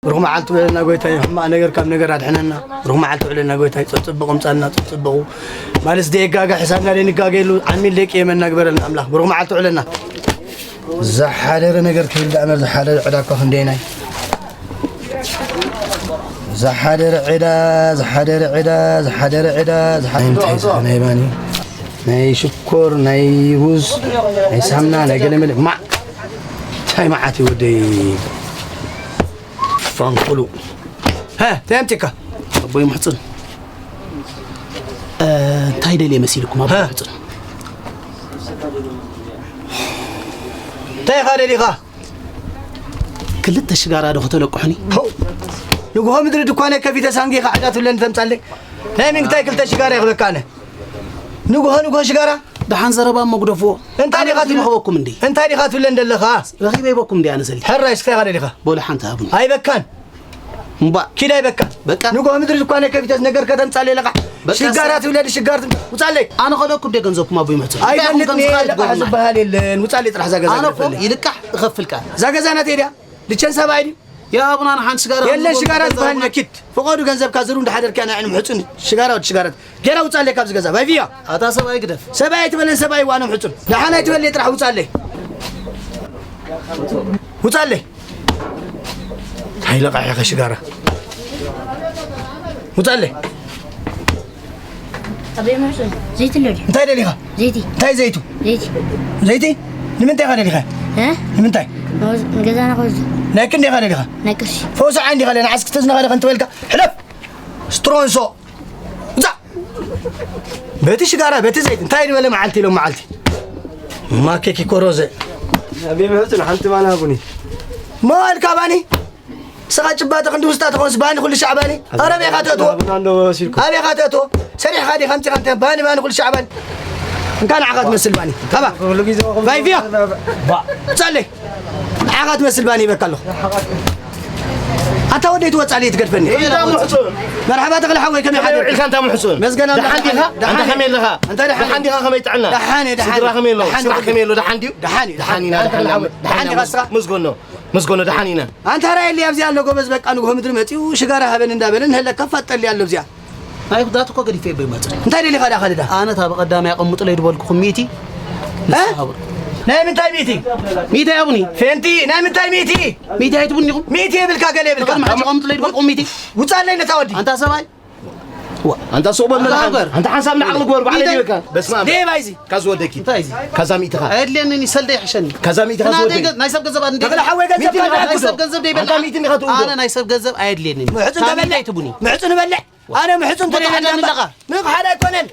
رغم عالتو لنا قويتاي ما نجر كم نجر عدحنا رغم عالتو لنا قويتاي تصبقوا مصالنا تصبقوا مالس دقيقة حسابنا لين قاقيلو عميل ليك يمن نقبل الأملاك رغم عالتو لنا زحالير نجر كل دعمر زحالير عداكو خنديناي زحالير عدا زحالير عدا زحالير عدا زحالير ناي باني ناي شكر ناي روز ناي سمنا ناي قلمل مع تاي معاتي ودي فانقلو ها تيمتك أبوي محسن تايدي لي مسيركم أبوي محسن تاي خالي لي خا كل التشجار هذا خطلق قحني نقول هم مدري دكانة كيف تسانجي خاجات ولا أنت مصلي هاي من تاي كل تشجار ياخذ كانه نقول شجارة دحان زربان مقدفو انت اللي قاتل مخوكم دي انت اللي قاتل لند اللي خاص رغيب يبكم دي انا سلي حر يسكي غادي لك بولا حنت ابن هاي بكان مبا كده يبكى بكى نقول مدري دكانه كيف تسنجر كذا نصلي لك شجارات ولاد شجارت وصلي انا خلوكم دي غنزبكم ابو يمت اي كنتني حسبها لي وصلي طرح زغزا انا فوق يلقح يخفل كان زغزانا تيدا لچن سبايدي يا ابنا انا حن شجاره يلا شجارات بهلنا كيت فقودو غنزب كازرو اندحدر كان عين محصن شجارات شجارات غير وصلي كابز غزا باي فيا اتا سباي قدف سباي تبلن سباي وانا محصن دحنا تبلي طرح وصلي وصلي هاي لقى يا شجاره وصلي أبي محسن زيت اللوري انت اللي ليها زيتي تاي زيتو زيتي لمن تاي غادي ليها ها لمن تاي نجزانا خوز لكن دي غادي ليها نكش فوز عندي غادي انا عسك تزنا غادي انت ويلك حلف سترونسو زا بيتي شجاره بيتي زيت انت ولا معلتي لو معلتي ما كيكي كوروزه أبي محسن حنت ما أنا أبوني ما الكاباني سقط بات خندو استاد خونس بان كل شعباني اربي خاتتو ابي خاتتو سريح غادي خمسه خمسه بان كل شعباني ان كان عقد مسل باني تبع باي فيها صلي عقد مسل باني بكله انت وديت وصالي تقدفني مرحبا تغلى حوي كم حد انت ام حسون مسقنا دحنديها انت خميل لها انت دحنديها خمي تعنا دحاني خميل له خميل له دحانينا دحاني غسرة مسقونه دحانينا انت راي اللي ابزي الله غبز بقى انو مدري متي وشغاره هبن اندابلن هلا كفطل يالله بزيا هاي خداتو كو غدي في بيمات انت اللي خدا خدا انا تابع قدامي يقمط لي دبلكم ميتي ها نايم انت ميتي يا ابني فهمتي نايم انت ميتي هاي تبني ميتي بالكاغلي بالكا ما قمط لي دبلكم ميتي وصالي نتاودي انت سباي انت صوب من انت حسابنا عقل غور بعد ديك بس ما دي بايزي كاز ودكي بايزي كذا ميتها قال لي انني سلدي حشني كذا ميتها كاز ودكي نايسب غزب عندي تقول حوي غزب غزب دي انت ميتني خاطو انا نايسب غزب قال لي انني محسن تبلع تبني محسن بلع انا محسن تري نق حدا يكونن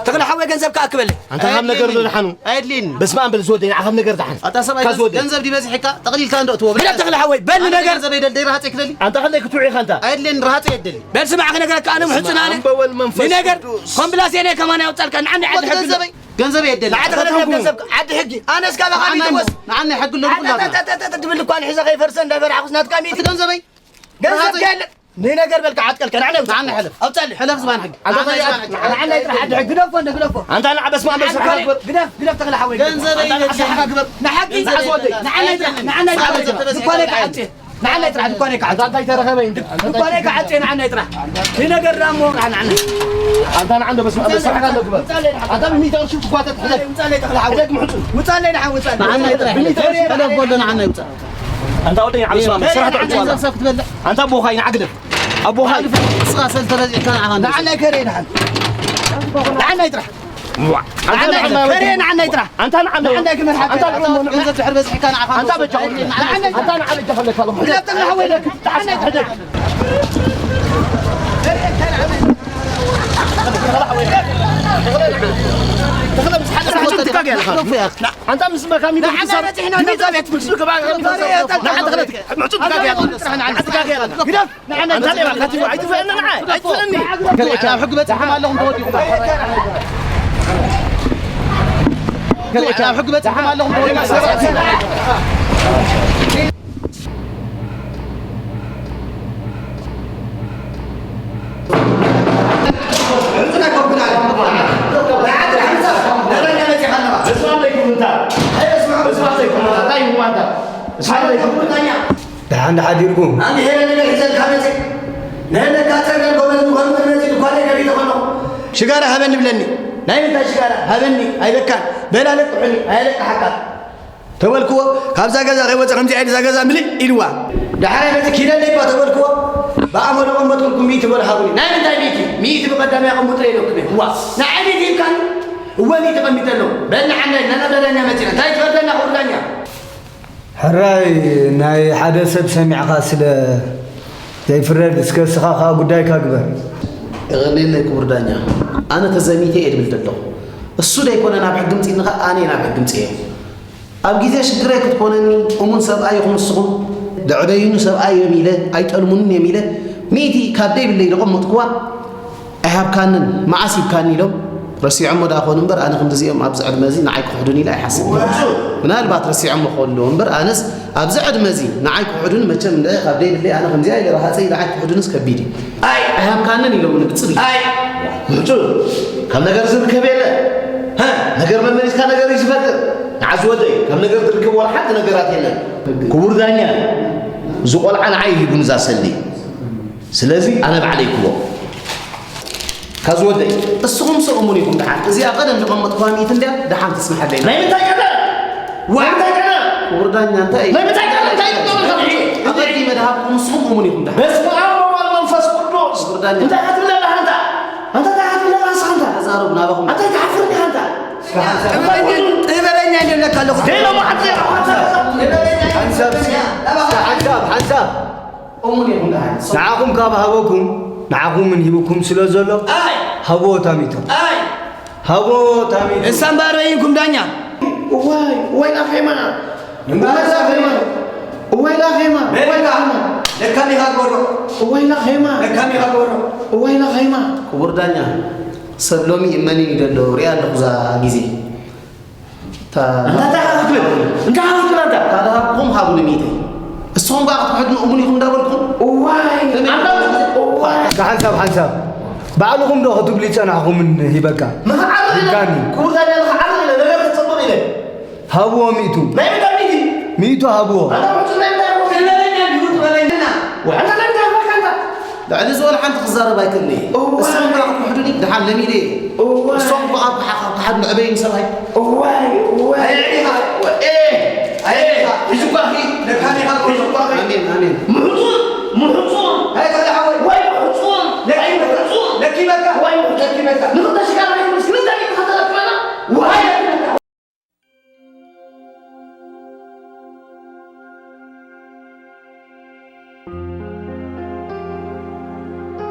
تقول حوي غزب كاكبل انت هم نجر له دحنو قال لي بس ما عم زودي عم نجر دحن انت سباي غزب دي بس حكا تقليل كان دوت بلا تقول حوي بل نجر غزب يدل دي راحت يكدلي انت خليك توعي خنتا قال لي راحت يدلي بل سمع نجرك انا محسن انا بول منفس نجر كم بلاس انا كمان يوصل كان عندي عد حق غنزب يدل عد غزب عد حقي انا اسكال خلي توس نعني حق له كلها تدبل لك انا حزه غير فرسن دبر عقسنات كاميتي غنزبي غزب قال ني نجر بالك عد كان نعني حلف او تصلي حلف زمان حق انا عندي يطرح عد حق قدف انت انا بس ما عم بس قدف تغلى حوي غنزب نحكي نعنا يطرح دكانك عد دكانك عد نعنا يطرح هنا قرامو نعنا انت انا عنده بس بس انت مين تشوف فاتت حلف وصلي تغلى حوي وصلي نحن وصلي نعنا يطرح حلف بقول نعنا يطرح انت ودي على السلام صراحه انت ابو خاين عقدف ابو هاي صغار سلطة كان عهان نعنا كرين نعنا يطرح كرين نعنا يطرح انت نعنا كمان حق انت نزل تحر بس كان عهان انت بتجاوب نعنا انت نعنا دخل لك والله لا تغلى حوالك نعنا يطرح تغلب حتى تكاك يا اخي انت مسمى كامي نحن رجعنا نزلت مسلوك بقى نحن دخلت معتود تكاك يا اخي تكاك يا اخي نحن انت اللي راح عيد فانا معاه عيد فاني قال حقبت حمال لهم توديكم قال حقبت حمال لهم توديكم دحن حديركم أنا هنا اللي بحزن خمسة نحن كاترنا قبل نقول نمشي دكانة كبيرة خلنا شجارة هبني بلني نايم تا شجارة هبني هاي بكان بلا لك حني هاي لك حكا تولكوا خمسة كذا غير خمسة عيد كذا ملي إلوا دحين بس كذا ليه بتولكوا بعمر أمتكم ميت ولا حبني نايم تا ميت بقدام يا قوم بتريلو كم هو نعم يجيب كان هو ميت بميتلو بلنا عنا لنا بلنا مثلا تاي تبلنا قردانيا حراي ناي حدث سمع خاص له زي فرد اسكسخا غداي كاغبر غني لك قردانيا انا تزميتي ادبل دلو السو دا يكون انا بحقمتي ان انا بحقمتي اب غيزه شجرك تكونني امون سباي يخم السخم دعدينو سباي يميله ايطلمون يميله ميتي كابدي باللي يقمطكوا ايهاب كانن معاسيب كان لو رسي عمو دا خون انبر انا خندزيهم ابزعد مزي نعيك خدوني لا يحسب منال بات رسي عمو خون لو انبر انس ابزعد مزي نعيك خدون مچم دا كابدي باللي انا خندزي اي راح صي نعيك خدونس كبيدي اي ايهاب كانن يلو نقصري اي وجو كم نجر زركبيله ها نجر ممريس كان نجر يفكر عزودي كم نجر تركب ولا حد نجرات يلا كبر دانيا زقول على عيني بنزا سلي سلازي انا بعليكم كازودي السهم سأموني كم دحان إذا قدم نقمت قامية تندى دحان تسمح لنا لا يمتاجنا ويمتاجنا وردانيا أنت أي لا يمتاجنا تايجنا أقدي مذهبكم سهم أموني كم دحان بس فأمر والمنفس قدوس وردانيا أنت قاعد ولا لا أنت قاعد ولا لا أنت زاربنا بهم أنت تعرفني أنت إبرني عندي لك الله هنا ما حد حنساب أموني كم دحان نعاكم كابا هبوكم نعاكم من هبوكم سلازلو هبو تاميتو هبو تاميتو السامبارينكم دانيا واي لا خيمة واي لا خيمة لكاني هاغورو واي لا خيمة لكاني هاغورو واي لا خيمة وردانيا سبلومي إماني يدلو ريال نقزا جيزي أنت تعرف أنت هذا قوم هابو نميتي الصوم بقى تحدنا أمونيكم دابلكم واي حنساب بعلكم دو خطب لي تناكم من هبكا ما عرضنا كل ذا اللي عرضنا لا تصبر إليه هبو ميتو ما يمكن ميتو هبو أنا ما تنام في الليل بيوت ولا وأنا لا تعرف أنت بعد زول حنت خزارة بايكرني الصوم بقى تحدني دحال لميدي الصوم بقى حد معبين سراي واي يعني إيه يجوا باقي لكاني هاغورو آمين محصون هاي كذا حوي واي محصون لكي بكا واي محصون نقطة شكل